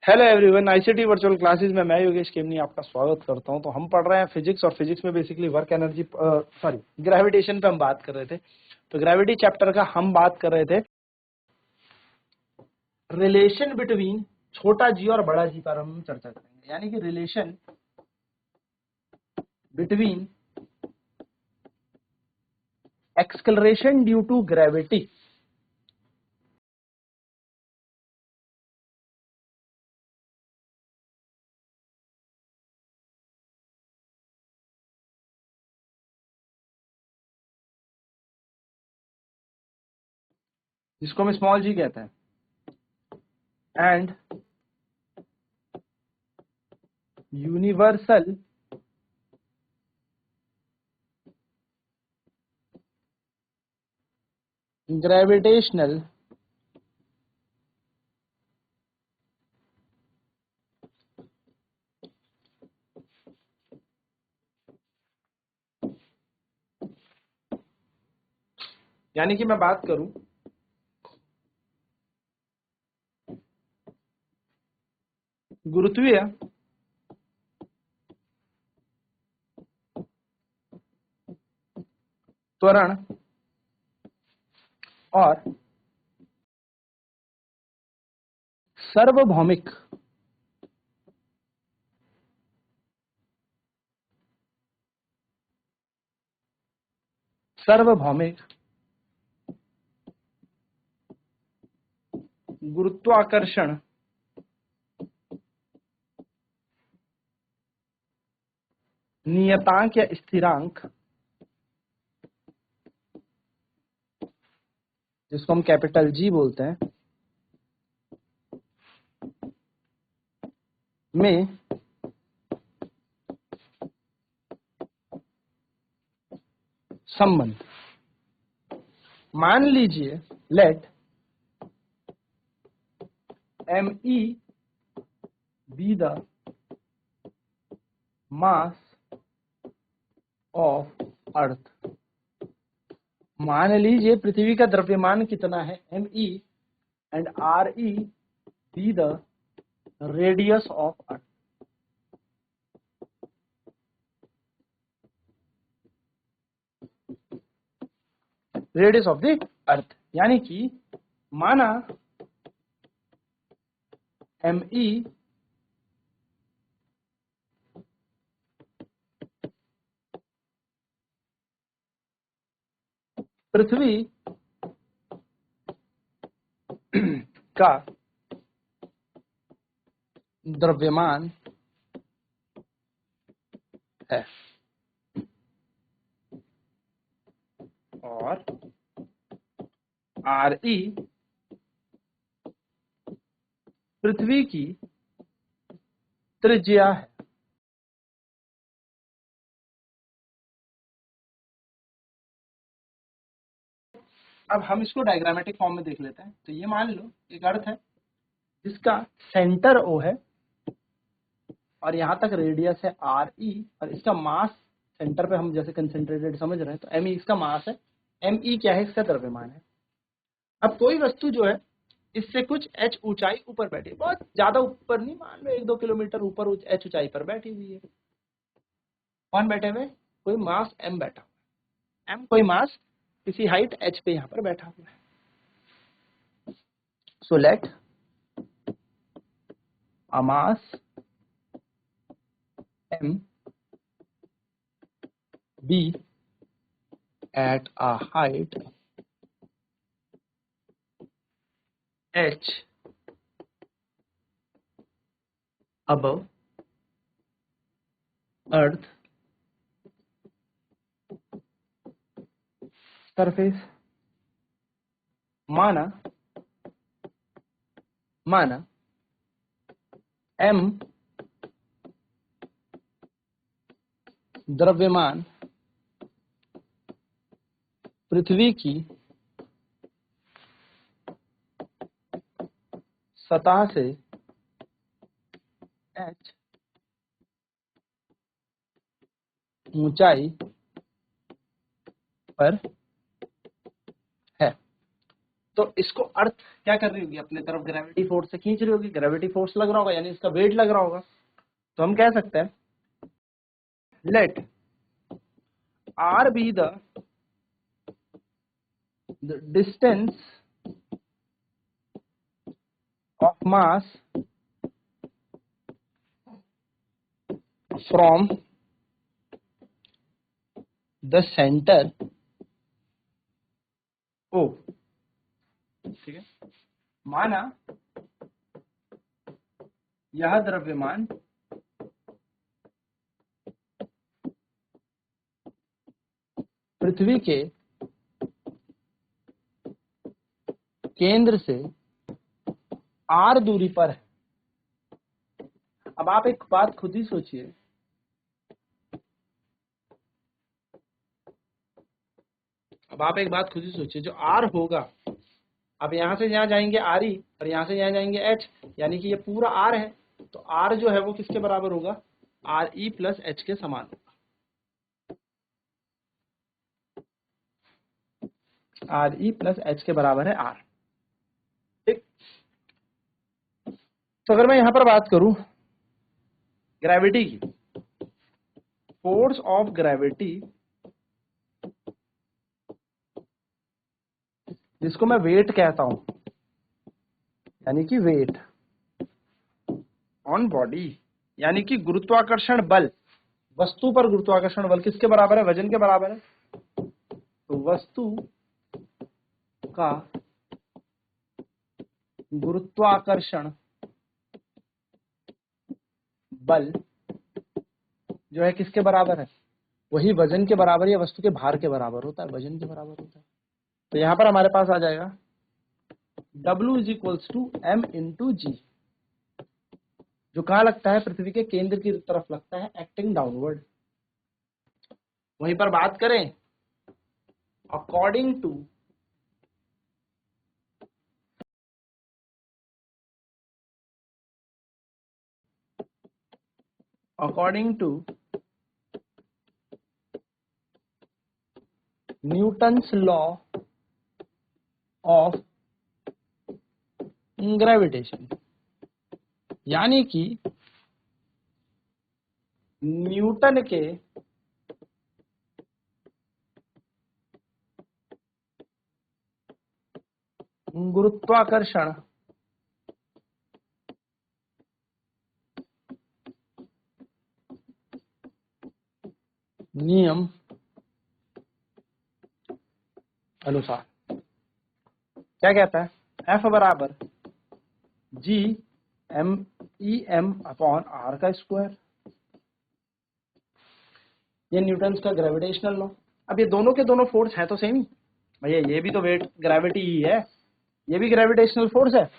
Hello everyone, ICT virtual classes में मैं योगेश केमनी आपका स्वागत करता हूं। तो हम पढ़ रहे हैं फिजिक्स, और फिजिक्स में बेसिकली वर्क एनर्जी ग्रेविटेशन पे हम बात कर रहे थे। तो ग्रेविटी चैप्टर का हम बात कर रहे थे रिलेशन बिटवीन छोटा जी और बड़ा जी पर हम चर्चा करेंगे, यानी कि relation between acceleration due to gravity जिसको हम स्मॉल जी कहते हैं एंड यूनिवर्सल ग्रेविटेशनल यानी कि मैं बात करूं गुरुत्वीय त्वरण और सार्वभौमिक गुरुत्वाकर्षण नियतांक या स्थिरांक, जिसको हम कैपिटल जी बोलते हैं, में संबंध। मान लीजिए let me be the mass of earth. मान लीजिए पृथ्वी का द्रव्यमान कितना है me and re be the radius of earth. Radius of the earth यानी कि माना me पृथ्वी का द्रव्यमान है और re पृथ्वी की त्रिज्या है। अब हम इसको डायग्रामेटिक फॉर्म में देख लेते हैं। तो ये मान लो एक अर्थ है जिसका सेंटर O है और यहां तक रेडियस है RE, और इसका मास सेंटर पे हम जैसे कंसेंट्रेटेड समझ रहे हैं, तो ME इसका मास है, ME क्या है, इसका द्रव्यमान है। अब कोई वस्तु जो है इससे कुछ h ऊंचाई ऊपर बैठी है, बहुत ज्यादा ऊपर नहीं, मान लो 1-2 किलोमीटर ऊपर h ऊंचाई पर बैठी हुई है। कौन बैठे हुए? कोई मास m बैठा हुआ है, m कोई मास किसी हाइट h पे यहाँ पर बैठा हुआ है। So let a mass m be at a height h above earth surface। माना m द्रव्यमान पृथ्वी की सतह से h ऊंचाई पर है। तो इसको अर्थ क्या कर रही होगी, अपने तरफ ग्रेविटी फोर्स से खींच रही होगी, ग्रेविटी फोर्स लग रहा होगा यानी इसका वेट लग रहा होगा। तो हम कह सकते हैं late r be the distance of mass from the center O। ठीक है, माना यह द्रव्यमान पृथ्वी के केंद्र से r दूरी पर है। अब आप एक बात खुद ही सोचिए, जो r होगा, अब यहां से यहां जाएंगे RE और यहां से यहां जाएंगे H, यानी कि ये पूरा R है, तो R जो है वो किसके बराबर होगा, RE प्लस H के समान होगा। RE प्लस H के बराबर है R। ठीक, तो अगर मैं यहां पर बात करूं ग्रेविटी की, फोर्स ऑफ ग्रेविटी, जिसको मैं वेट कहता हूं, यानी कि वेट ऑन बॉडी, यानी कि गुरुत्वाकर्षण बल, वस्तु पर गुरुत्वाकर्षण बल किसके बराबर है, वजन के बराबर है। तो वस्तु का गुरुत्वाकर्षण बल जो है किसके बराबर है, वही वजन के बराबर या वस्तु के भार के बराबर होता है, वजन के बराबर होता है। तो यहां पर हमारे पास आ जाएगा W is equals to M into g, जो कहां लगता है, पृथ्वी के केंद्र की तरफ लगता है, एक्टिंग डाउनवर्ड। वहीं पर बात करें according to Newton's law of gravitation, यानी कि न्यूटन के गुरुत्वाकर्षण नियम अनुसार क्या कहता है, F बराबर GMEM अपॉन R का स्क्वायर, ये न्यूटन्स का ग्रेविटेशनल लॉ। अब ये दोनों के दोनों फोर्स है तो सेम ही भैया, ये भी तो वेट ग्रेविटी ही है, ये भी ग्रेविटेशनल फोर्स है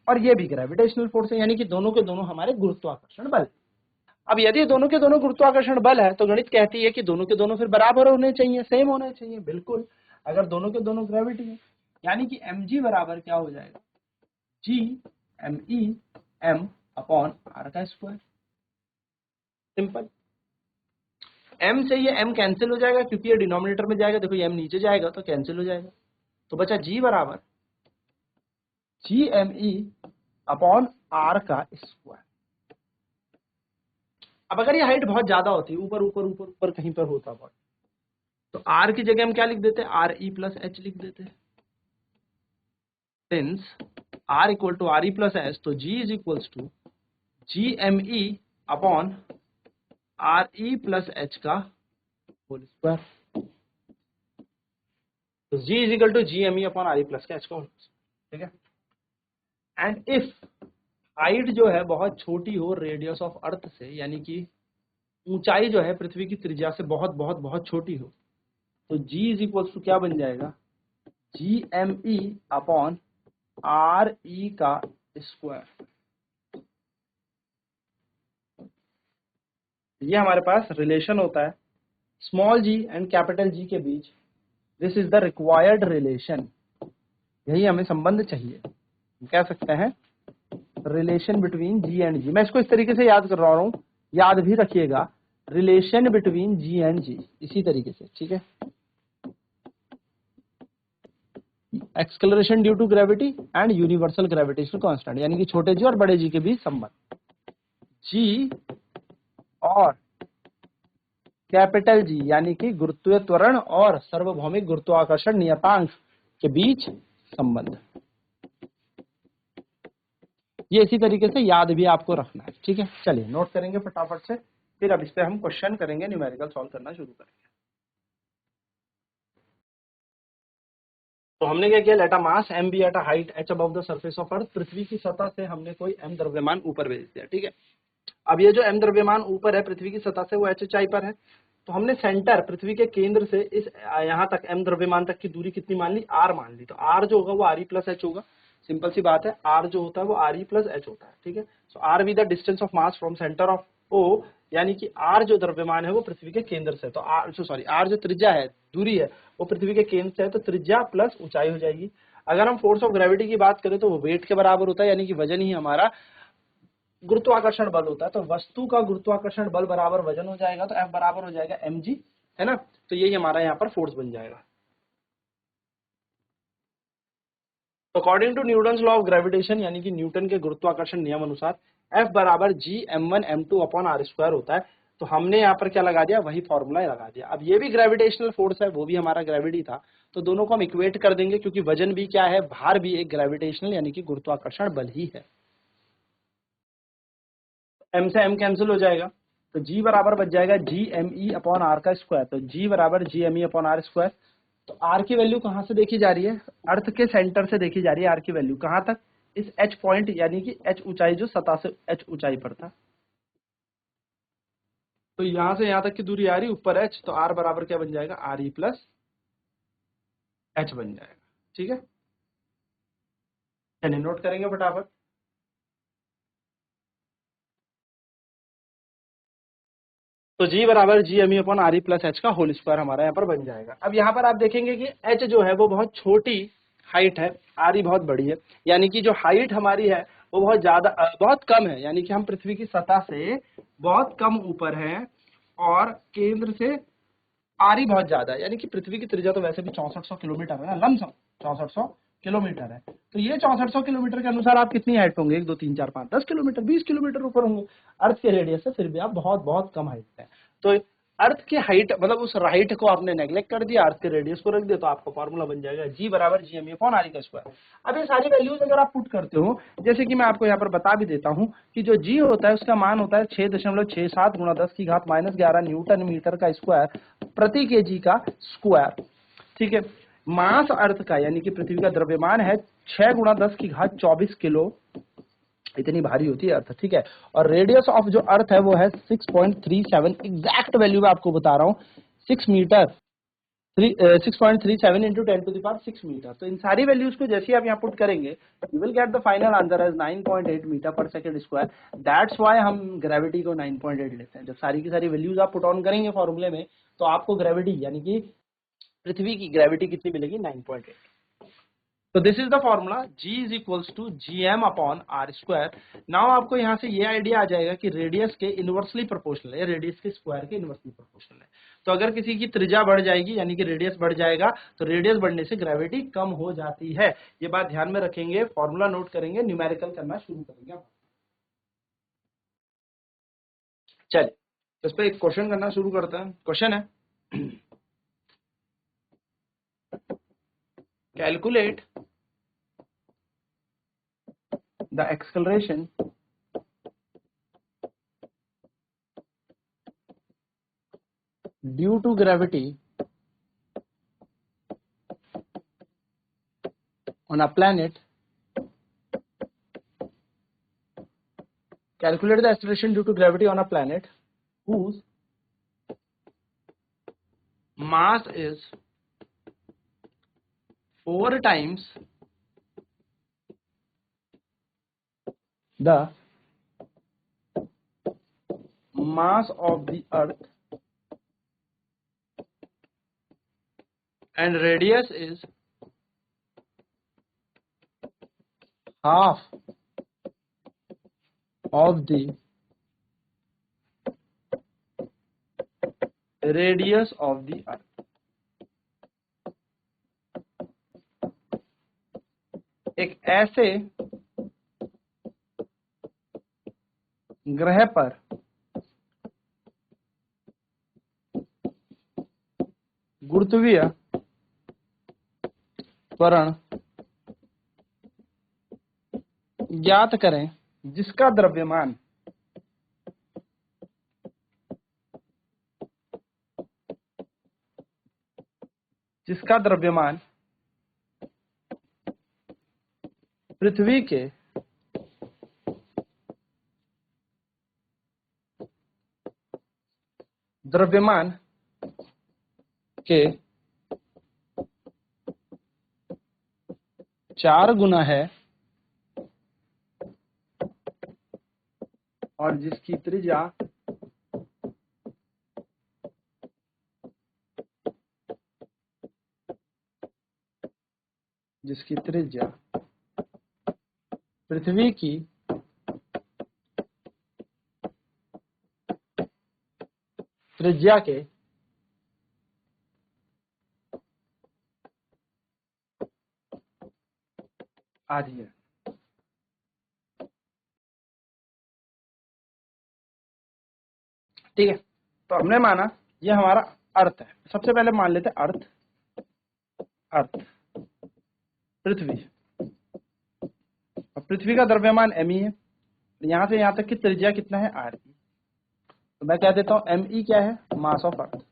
और ये भी ग्रेविटेशनल फोर्स है, यानी कि दोनों के दोनों हमारे गुरुत्वाकर्षण बल। अब यदि दोनों के दोनों गुरुत्वाकर्षण बल है तो गणित कहती है कि दोनों के दोनों फिर बराबर होने चाहिए, सेम होने चाहिए। बिल्कुल, अगर दोनों के दोनों ग्रेविटी है, यानी कि mg बराबर क्या हो जाएगा, GMEM अपॉन R का स्क्वायर। सिंपल, m से ये m कैंसिल हो जाएगा क्योंकि ये डिनोमिनेटर में जाएगा, देखो ये m नीचे जाएगा तो कैंसिल हो जाएगा, तो बचा g बराबर GME अपॉन R का स्क्वायर। अब अगर ये हाइट बहुत ज्यादा होती, ऊपर ऊपर ऊपर ऊपर कहीं पर होता बहुत, तो R की जगह हम क्या लिख देते हैं, RE प्लस H लिख देते हैं। Since R equal to RE plus H, तो G is equals to GME upon RE plus H का होल स्क्वायर। तो G is equal to GME upon RE plus H का होल स्क्वायर। ठीक है, and if height जो है बहुत छोटी हो रेडियस ऑफ अर्थ से, यानी कि ऊंचाई जो है पृथ्वी की त्रिज्या से बहुत बहुत बहुत छोटी हो, तो G इज इक्वल्स टू क्या बन जाएगा, GME अपॉन RE का स्क्वायर। ये हमारे पास रिलेशन होता है small g and capital G के बीच। This is the required relation, यही हमें संबंध चाहिए। हम कह सकते हैं relation between G and G। मैं इसको इस तरीके से याद कर रहा हूं, याद भी रखिएगा, relation between G and G, इसी तरीके से। ठीक है, acceleration due to gravity and universal gravitational constant, यानी कि छोटे जी और बड़े जी के बीच संबंध। जी और कैपिटल जी यानी कि गुरुत्वीय त्वरण और सार्वभौमिक गुरुत्वाकर्षण नियतांक के बीच संबंध। ये इसी तरीके से याद भी आपको रखना है, ठीक है। चलिए नोट करेंगे फटाफट से, फिर अब इस पे हम क्वेश्चन करेंगे, न्यूमेरिकल सॉल्व करना शुरू करेंगे। तो हमने क्या किया, let a mass m be at a height h above the surface of earth, पृथ्वी की सतह से हमने कोई m द्रव्यमान ऊपर भेज दिया, ठीक है। अब ये जो m द्रव्यमान ऊपर है पृथ्वी की सतह से, वो h ऊंचाई पर है। तो हमने सेंटर पृथ्वी के केंद्र से इस यहाँ तक m द्रव्यमान तक की दूरी कितनी मान ली, r मान ली। तो r जो होगा वो r e प्लस h होगा, सिंपल सी बात है। r जो होता है वो r e प्लस h होता है, ठीक है। सो r be the distance of mass from centre of o, यानी कि r जो द्रव्यमान है वो पृथ्वी के केंद्र से, तो r जो त्रिज्या है, दूरी है, वो पृथ्वी के केंद्र से है, तो त्रिज्या प्लस ऊंचाई हो जाएगी। अगर हम फोर्स ऑफ ग्रेविटी की बात करें तो वो वेट के बराबर होता है, यानी कि वजन ही हमारा गुरुत्वाकर्षण बल होता है। तो वस्तु का गुरुत्वाकर्षण बल बराबर वजन हो जाएगा, तो F बराबर हो जाएगा mg, है ना। तो यही हमारा यहाँ पर फोर्स बन जाएगा। According to Newton law of gravitation, यानी कि न्यूटन के गुरुत्वाकर्षण नियम अनुसार F बराबर g m1 m2 upon r square होता है। तो हमने यहाँ पर क्या लगा दिया, वही फॉर्मूला लगा दिया। अब ये भी ग्रेविटेशनल फोर्स है, वो भी हमारा ग्रेविटी था, तो दोनों को हम इक्वेट कर देंगे, क्योंकि वजन भी क्या है, भार भी एक ग्रेविटेशनल यानी कि गुरुत्वाकर्षण बल ही है। m से m कैंसिल हो जाएगा, तो g बराबर बच जाएगा G M E upon R का स्क्वायर। तो g बराबर G M E upon R square. तो r की वैल्यू कहाँ से देखी जा रही है, अर्थ के सेंटर से देखी जा रही है। r की वैल्यू कहाँ तक, इस h पॉइंट, यानी कि h ऊंचाई जो सतह से h ऊंचाई पर था। तो यहां से यहां तक की दूरी आ रही ऊपर h, तो r बराबर क्या बन जाएगा, आर ई प्लस h बन जाएगा, ठीक है। चलिए नोट करेंगे फटाफट। तो g बराबर G M E upon R E plus H का होल स्क्वायर हमारा यहाँ पर बन जाएगा। अब यहाँ पर आप देखेंगे कि h जो है वो बहुत छोटी हाइट है, आर ई बहुत बड़ी है, यानी कि जो हाइट हमारी है वो बहुत ज्यादा बहुत कम है, यानी कि हम पृथ्वी की सतह से बहुत कम ऊपर हैं, और केंद्र से आर ई बहुत ज्यादा है। यानी कि पृथ्वी की त्रिज्या तो वैसे भी 6400 किलोमीटर है ना, लमसम 6400 किलोमीटर है। तो ये 6400 किलोमीटर के अनुसार आप कितनी हाइट होंगे, 1 2 3 4 5 10 किलोमीटर 20 किलोमीटर ऊपर होंगे अर्थ के रेडियस से, फिर भी आप बहुत बहुत कम हाइट है। तो अर्थ की हाइट, मतलब उस हाइट को आपने नेग्लेक्ट कर दिया, अर्थ के रेडियस को रख दिया, तो आपका फॉर्मूला बन जाएगा जी बराबर G M E upon R E का स्क्वायर। अब ये सारी वैल्यूज अगर आप पुट करते हो, जैसे कि मैं आपको यहाँ पर बता भी देता हूँ कि जो जी होता है उसका मान होता है 6.67 गुणा 10 की घात -11 न्यूटन मीटर का स्क्वायर प्रति केजी का स्क्वायर, ठीक है। मास अर्थ का, यानी कि पृथ्वी का द्रव्यमान है 6 गुणा 10 की घात 24 किलो, इतनी भारी होती है अर्थ, ठीक है। और रेडियस ऑफ जो अर्थ है वो है 6.37, एग्जैक्ट वैल्यू मैं आपको बता रहा हूँ, 6 मीटर 6.37 इंटू 10⁶ मीटर। तो इन सारी वैल्यूज को जैसे आप यहाँ पुट करेंगे, you will get the final answer as 9.8 metre per second square. That's why हम ग्रेविटी को 9.8 लेते हैं। जब सारी की सारी वैल्यूज आप पुट ऑन करेंगे फॉर्मूले में, तो आपको ग्रेविटी, यानी कि पृथ्वी की ग्रेविटी कितनी मिलेगी, 9.8। तो this is the formula, g is equals to G M upon R square. Now आपको यहाँ से ये आइडिया आ जाएगा कि रेडियस के इनवर्सली प्रोपोर्शनल है, रेडियस के स्क्वायर के इनवर्सली प्रोपोर्शनल है। तो अगर किसी की त्रिज्या बढ़ जाएगी, यानी कि रेडियस बढ़ जाएगा, तो रेडियस बढ़ने से ग्रेविटी कम हो जाती है। ये बात ध्यान में रखेंगे, फॉर्मूला नोट करेंगे, न्यूमेरिकल करना शुरू करेंगे। चलिए इस पर एक क्वेश्चन करना शुरू करते हैं। क्वेश्चन है, calculate the acceleration due to gravity on a planet. Calculate the acceleration due to gravity on a planet whose mass is 4 times the mass of the earth and radius is half of the radius of the earth. एक ऐसे ग्रह पर गुरुत्वीय त्वरण ज्ञात करें जिसका द्रव्यमान पृथ्वी के द्रव्यमान के 4 गुना है और जिसकी त्रिज्या पृथ्वी की त्रिज्या के आधी है। ठीक है, तो हमने माना ये हमारा अर्थ है। सबसे पहले मान लेते हैं अर्थ पृथ्वी, और पृथ्वी का द्रव्यमान me है, यहां से यहां तक की त्रिज्या कितना है re। तो मैं कह देता हूं me क्या है, मास of earth.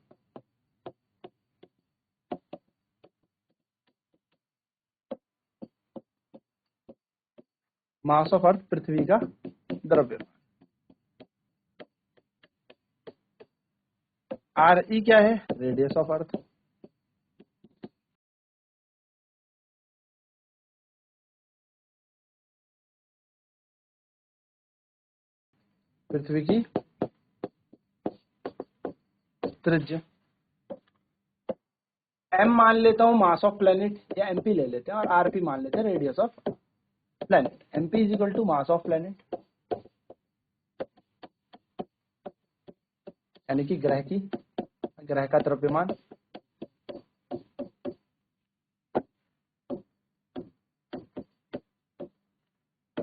Mass of earth पृथ्वी का द्रव्यमान। re क्या है, रेडियस ऑफ अर्थ। पृथ्वी की त्रिज्या। m मान लेता हूं मास ऑफ प्लेनेट, या mp ले लेते हैं, और rp मान लेते हैं radius of planet. mp is equal to mass of planet, यानी कि ग्रह का द्रव्यमान,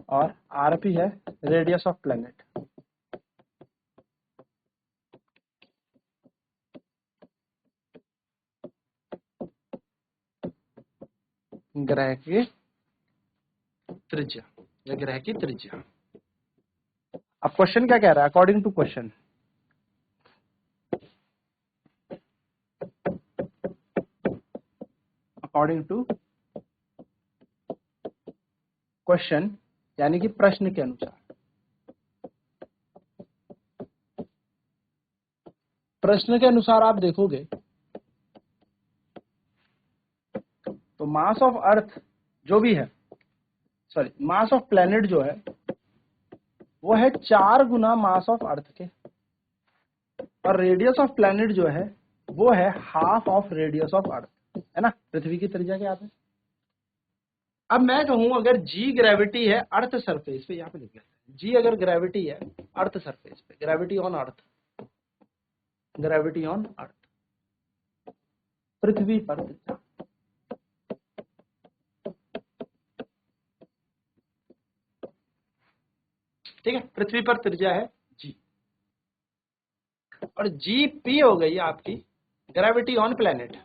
और rp है रेडियस ऑफ प्लेनेट। ग्रह की त्रिज्या, या ग्रह की त्रिज्या। अब क्वेश्चन क्या कह रहा है, अकॉर्डिंग टू क्वेश्चन, यानी कि प्रश्न के अनुसार। प्रश्न के अनुसार आप देखोगे तो मास ऑफ अर्थ जो भी है, सॉरी मास ऑफ प्लेनेट जो है वो है 4 गुना मास ऑफ अर्थ के, और रेडियस ऑफ प्लेनेट जो है वो है हाफ ऑफ रेडियस ऑफ अर्थ, है ना। पृथ्वी की त्रिज्या क्या है। अब मैं कहूं अगर जी ग्रेविटी है अर्थ सरफेस पे, यहां पे लिख लेते हैं जी, अगर ग्रेविटी है अर्थ सरफेस पे, ग्रेविटी ऑन अर्थ, पृथ्वी पर त्रिज्या। ठीक है, पृथ्वी पर त्रिज्या है जी, और जी पी हो गई आपकी ग्रेविटी ऑन प्लेनेट।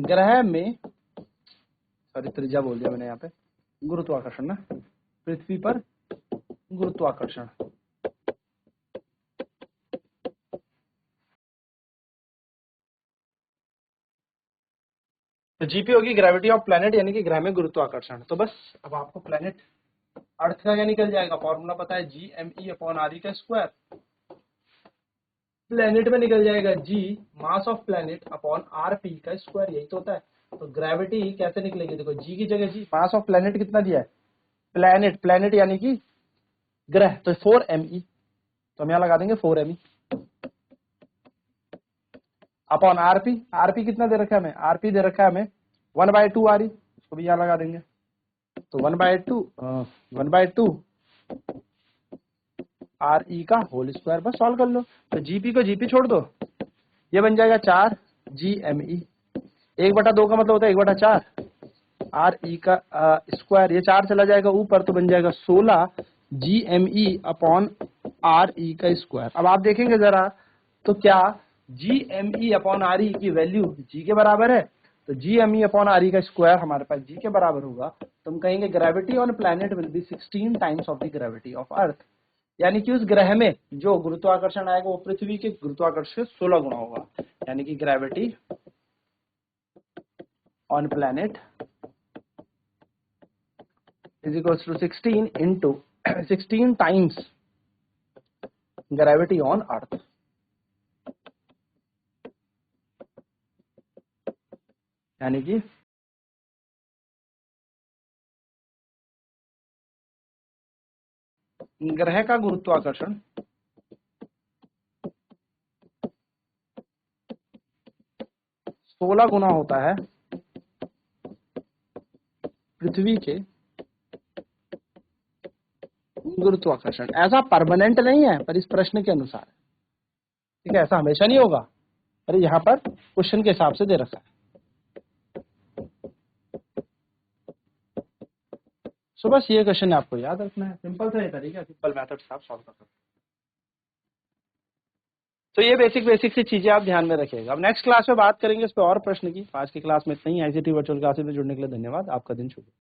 ग्रह में, सॉरी त्रिज्या बोल दिया मैंने यहाँ पे, गुरुत्वाकर्षण ना, पृथ्वी पर गुरुत्वाकर्षण। तो जीपी होगी ग्रेविटी ऑफ प्लेनेट, यानी कि ग्रह में गुरुत्वाकर्षण। तो बस अब आपको प्लेनेट अर्थ का क्या निकल जाएगा, फॉर्मूला पता है, G M E upon R E का स्क्वायर। प्लेनेट में निकल जाएगा G mass of planet upon R P का स्क्वायर, यही तो होता है। तो ग्रेविटी कैसे निकलेगी, देखो जी की जगह जी, मास ऑफ प्लेनेट कितना दिया है, प्लेनेट यानी कि ग्रह, तो 4me, तो हम यहाँ लगा देंगे 4me अपॉन आरपी कितना दे रखा है हमें, आरपी दे रखा है हमें 1/2 आर ई, इसको भी यहाँ लगा देंगे। तो 1/2 आर ई का होल स्क्वायर, बस सॉल्व कर लो। तो जीपी को जीपी छोड़ दो, ये बन जाएगा 4 GME। 1/2 का मतलब होता है 1/4 RE का स्क्वायर, ये 4 चला जाएगा ऊपर तो बन जाएगा 16 GME अपॉन RE का स्क्वायर। अब आप देखेंगे जरा तो क्या GME अपॉन RE की वैल्यू G के बराबर है, तो GME अपॉन RE का स्क्वायर हमारे पास G के बराबर होगा, तो हम कहेंगे gravity on planet will be 16 times of the gravity of earth, यानी कि उस ग्रह में जो गुरुत्वाकर्षण आएगा वो पृथ्वी के गुरुत्वाकर्षण से 16 गुना होगा, यानी कि gravity on planet is equals to 16 into 16 times gravity on earth। यानी कि ग्रह का गुरुत्वाकर्षण 16 गुना होता है पृथ्वी के गुरुत्वाकर्षण। ऐसा परमानेंट नहीं है पर इस प्रश्न के अनुसार, ठीक है, ऐसा हमेशा नहीं होगा, पर यहाँ पर क्वेश्चन के हिसाब से दे रखा है। सो बस ये क्वेश्चन आपको याद रखना है, सिंपल सा ये तरीका, सिंपल मेथड से आप सॉल्व कर सकते हैं। तो ये बेसिक सी चीजें आप ध्यान में रखिएगा। अब नेक्स्ट क्लास में बात करेंगे इस पे और प्रश्न की। आज की क्लास में इतना ही। ICT वर्चुअल क्लासेस में जुड़ने के लिए धन्यवाद। आपका दिन शुभ हो।